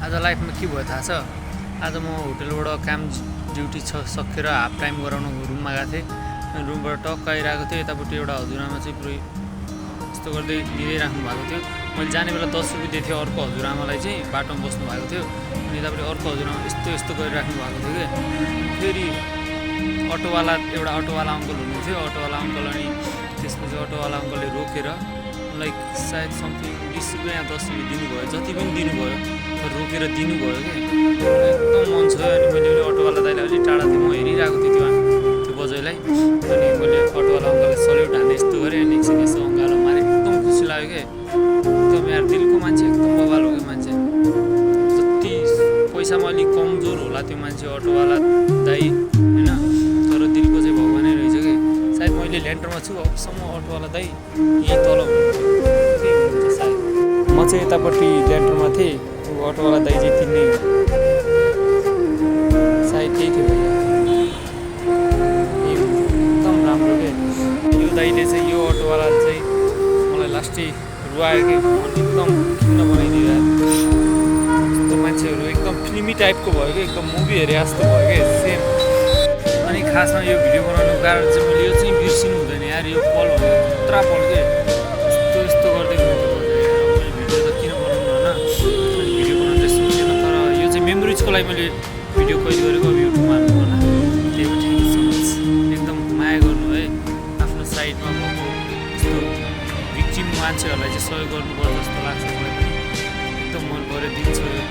आज लाइफमा के भयो थाहा छ? आज म होटलबाट काम ड्युटी सकेर हाफ टाइम गराउन रुममा गएको थिएँ। रुमबाट टक्क आइरहेको थियो, यतापट्टि एउटा हजुरआमा चाहिँ पुरै यस्तो गर्दै दिँदै राख्नु भएको थियो। मैले जाने बेला 10 रुपियाँ दिएको थिएँ अर्को हजुरआमालाई चाहिँ, बाटोमा बस्नु भएको थियो। अनि यतापट्टि अर्को हजुरआमा यस्तो यस्तो गरिराख्नु भएको थियो कि फेरि एउटा अटोवाला अङ्कल हुनुहुन्थ्यो। अटोवाला अङ्कल अनि त्यसपछि अटोवाला अङ्कलले रोकेर लाइक सायद समथिङ 20 रुपियाँ या 10 रुपियाँ दिनुभयो, जति पनि दिनुभयो तर रोकेर दिनुभयो कि एकदम मन छ। अनि मैले अटोवाला दाइलाई अलिक टाढा थिएँ, म हेरिरहेको थिएँ त्यो बजैलाई। अनि मैले अटोवाला अङ्कललाई सल्युट हान्ने यस्तो गरेँ अनि एकछिन यसो अँगालो मारेँ। एकदम खुसी लाग्यो कि एकदम यार दिलको मान्छे, एकदम बवाल हो क्या मान्छे। जति पैसामा अलिक कमजोर होला त्यो मान्छे अटोवाला दाइ होइन, तर दिलको चाहिँ भगवानै रहेछ कि। सायद मैले ल्यान्डरमा छु अबसम्म अटोवाला दाइ यहीँ तल हुनुहुन्छ सायद। म चाहिँ यतापट्टि ल्यान्डरमा थिएँ, अटोवाला दाइ चाहिँ तिनै सायद त्यही थियो भैया। एकदम राम्रो के यो दाइले चाहिँ, यो अटोवाला चाहिँ मलाई लास्टै रुवायो कि एकदम खिन्न बनाइदियो। यस्तो मान्छेहरू एकदम फिल्मी टाइपको भयो कि, एकदम मुभी हेरे जस्तो भयो कि सेम। अनि खासमा यो भिडियो बनाउनुको कारण चाहिँ मैले यो चाहिँ बिर्सिनु हुँदैन यार, यो पल हो खतरा पल के। यस्तो यस्तो गर्दै मैले भिडियो त किन बनाउनु होइन, अनि भिडियो बनाउनु चाहिँ सोचेन, तर यो चाहिँ मेमोरिजको लागि मैले भिडियो कहिले गरेको अब युट्युबमा हाल्नु होला। त्यही भएर थ्याङ्क यू सो मच। एकदम माया गर्नु है, आफ्नो साइडमा भएको यस्तो भिक्टिम मान्छेहरूलाई चाहिँ सहयोग गर्नुपर्छ जस्तो लाग्छ मलाई पनि। एकदम मन पऱ्यो, दिल छोयो।